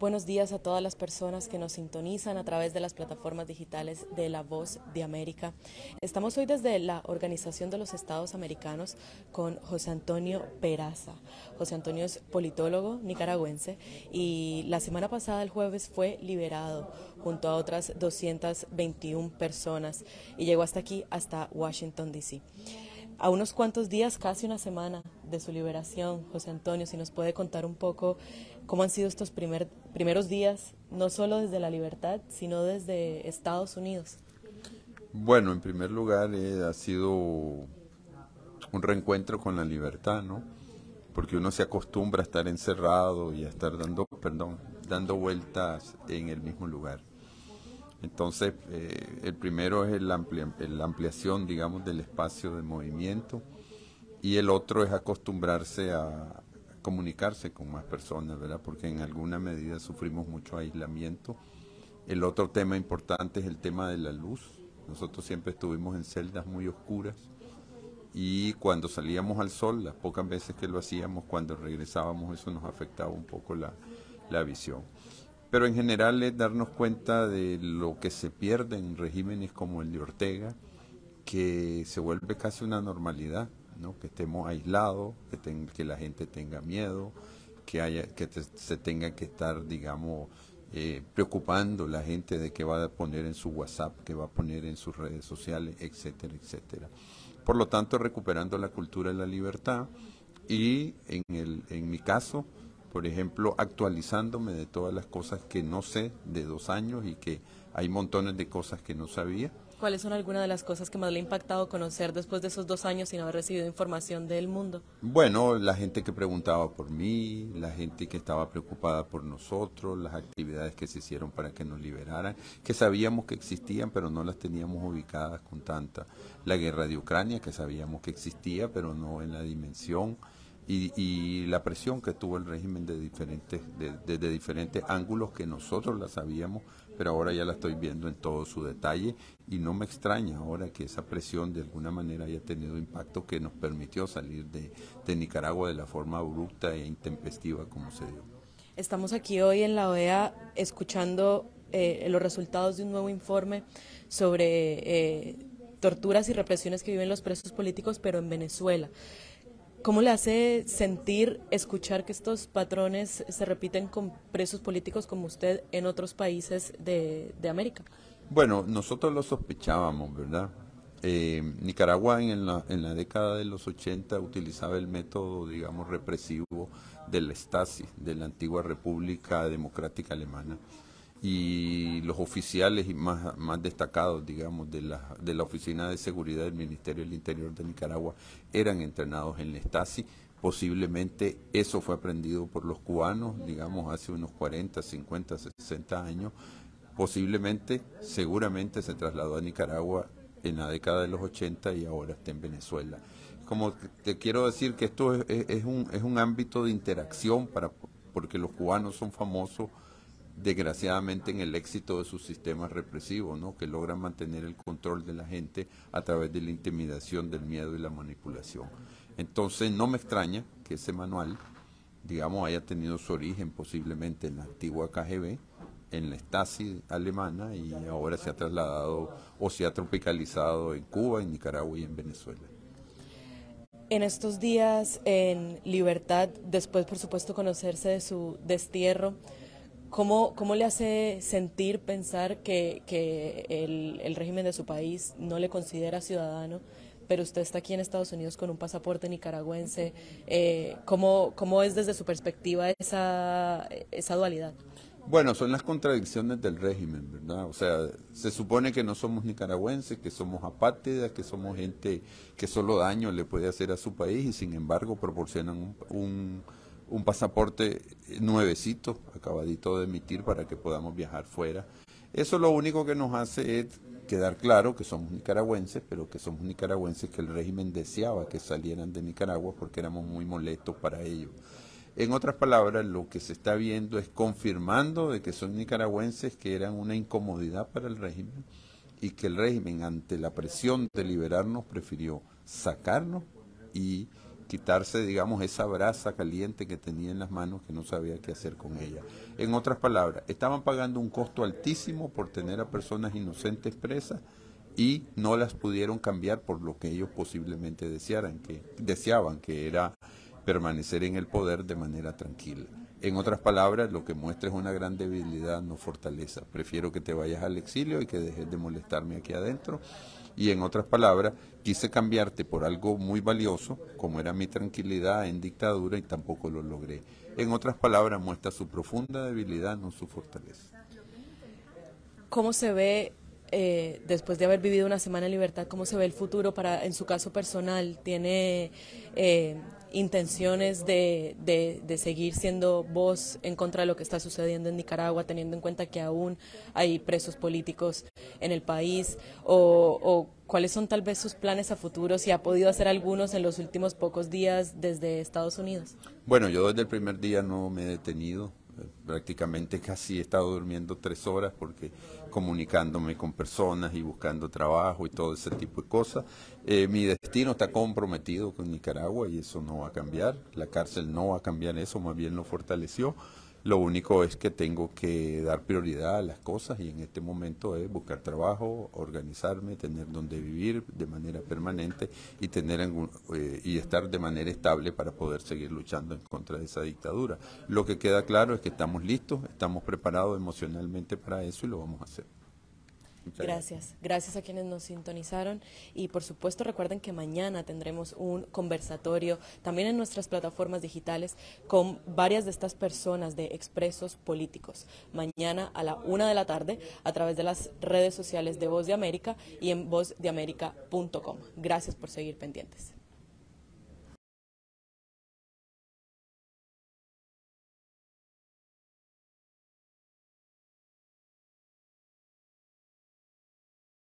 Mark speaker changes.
Speaker 1: Buenos días a todas las personas que nos sintonizan a través de las plataformas digitales de La Voz de América. Estamos hoy desde la Organización de los Estados Americanos con José Antonio Peraza. José Antonio es politólogo nicaragüense y la semana pasada, el jueves, fue liberado junto a otras 221 personas y llegó hasta aquí, hasta Washington, D.C. A unos cuantos días, casi una semana de su liberación, José Antonio, si nos puede contar un poco cómo han sido estos primeros días, no solo desde la libertad, sino desde Estados Unidos.
Speaker 2: Bueno, en primer lugar, ha sido un reencuentro con la libertad, ¿no? Porque uno se acostumbra a estar encerrado y a estar dando vueltas en el mismo lugar. Entonces, el primero es la ampliación, digamos, del espacio de movimiento, y el otro es acostumbrarse a comunicarse con más personas, ¿verdad? Porque en alguna medida sufrimos mucho aislamiento. El otro tema importante es el tema de la luz. Nosotros siempre estuvimos en celdas muy oscuras y cuando salíamos al sol, las pocas veces que lo hacíamos, cuando regresábamos, eso nos afectaba un poco la visión. Pero en general es darnos cuenta de lo que se pierde en regímenes como el de Ortega, que se vuelve casi una normalidad, ¿no? Que estemos aislados, que la gente tenga miedo, se tenga que estar, digamos, preocupando la gente de qué va a poner en su WhatsApp, qué va a poner en sus redes sociales, etcétera, etcétera. Por lo tanto, recuperando la cultura de la libertad y en mi caso, por ejemplo, actualizándome de todas las cosas que no sé de 2 años y que hay montones de cosas que no sabía.
Speaker 1: ¿Cuáles son algunas de las cosas que más le ha impactado conocer después de esos 2 años sin haber recibido información del mundo?
Speaker 2: Bueno, la gente que preguntaba por mí, la gente que estaba preocupada por nosotros, las actividades que se hicieron para que nos liberaran, que sabíamos que existían, pero no las teníamos ubicadas con tanta. La guerra de Ucrania, que sabíamos que existía, pero no en la dimensión. Y la presión que tuvo el régimen desde diferentes ángulos que nosotros la sabíamos, pero ahora ya la estoy viendo en todo su detalle y no me extraña ahora que esa presión de alguna manera haya tenido impacto que nos permitió salir de Nicaragua de la forma abrupta e intempestiva como se dio.
Speaker 1: Estamos aquí hoy en la OEA escuchando los resultados de un nuevo informe sobre torturas y represiones que viven los presos políticos, pero en Venezuela. ¿Cómo le hace sentir escuchar que estos patrones se repiten con presos políticos como usted en otros países de América?
Speaker 2: Bueno, nosotros lo sospechábamos, ¿verdad? Nicaragua en la década de los 80 utilizaba el método, digamos, represivo del Stasi, de la antigua República Democrática Alemana. Y los oficiales más destacados, digamos, de la Oficina de Seguridad del Ministerio del Interior de Nicaragua eran entrenados en la Stasi. Posiblemente eso fue aprendido por los cubanos, digamos, hace unos 40, 50, 60 años. Posiblemente, seguramente se trasladó a Nicaragua en la década de los 80 y ahora está en Venezuela. Como te quiero decir que esto es un ámbito de interacción porque los cubanos son famosos desgraciadamente en el éxito de sus sistemas represivos, ¿no? Que logran mantener el control de la gente a través de la intimidación, del miedo y la manipulación. Entonces no me extraña que ese manual, digamos, haya tenido su origen posiblemente en la antigua KGB, en la Stasi alemana, y ahora se ha trasladado o se ha tropicalizado en Cuba, en Nicaragua y en Venezuela.
Speaker 1: En estos días en libertad, después por supuesto conocerse de su destierro, ¿cómo le hace sentir pensar que el régimen de su país no le considera ciudadano, pero usted está aquí en Estados Unidos con un pasaporte nicaragüense? ¿Cómo es desde su perspectiva esa dualidad?
Speaker 2: Bueno, son las contradicciones del régimen, ¿verdad? O sea, se supone que no somos nicaragüenses, que somos apátridas, que somos gente que solo daño le puede hacer a su país y sin embargo proporcionan un pasaporte nuevecito, acabadito de emitir para que podamos viajar fuera. Eso lo único que nos hace es quedar claro que somos nicaragüenses, pero que somos nicaragüenses que el régimen deseaba que salieran de Nicaragua porque éramos muy molestos para ellos. En otras palabras, lo que se está viendo es confirmando de que son nicaragüenses que eran una incomodidad para el régimen y que el régimen, ante la presión de liberarnos, prefirió sacarnos y quitarse, digamos, esa brasa caliente que tenía en las manos que no sabía qué hacer con ella. En otras palabras, estaban pagando un costo altísimo por tener a personas inocentes presas y no las pudieron cambiar por lo que ellos posiblemente deseaban, que era permanecer en el poder de manera tranquila. En otras palabras, lo que muestra es una gran debilidad, no fortaleza. Prefiero que te vayas al exilio y que dejes de molestarme aquí adentro. Y en otras palabras, quise cambiarte por algo muy valioso, como era mi tranquilidad en dictadura, y tampoco lo logré. En otras palabras, muestra su profunda debilidad, no su fortaleza.
Speaker 1: ¿Cómo se ve, después de haber vivido una semana en libertad, cómo se ve el futuro en su caso personal? ¿Tiene intenciones de seguir siendo voz en contra de lo que está sucediendo en Nicaragua, teniendo en cuenta que aún hay presos políticos en el país? ¿O cuáles son tal vez sus planes a futuro, si ha podido hacer algunos en los últimos pocos días desde Estados Unidos?
Speaker 2: Bueno, yo desde el primer día no me he detenido. Prácticamente casi he estado durmiendo 3 horas porque comunicándome con personas y buscando trabajo y todo ese tipo de cosas. Mi destino está comprometido con Nicaragua y eso no va a cambiar. La cárcel no va a cambiar eso, más bien lo fortaleció. Lo único es que tengo que dar prioridad a las cosas y en este momento es buscar trabajo, organizarme, tener donde vivir de manera permanente y y estar de manera estable para poder seguir luchando en contra de esa dictadura. Lo que queda claro es que estamos listos, estamos preparados emocionalmente para eso y lo vamos a hacer.
Speaker 1: Gracias. Gracias a quienes nos sintonizaron y por supuesto recuerden que mañana tendremos un conversatorio también en nuestras plataformas digitales con varias de estas personas de expresos políticos. Mañana a la 1 de la tarde a través de las redes sociales de Voz de América y en vozdeamerica.com. Gracias por seguir pendientes.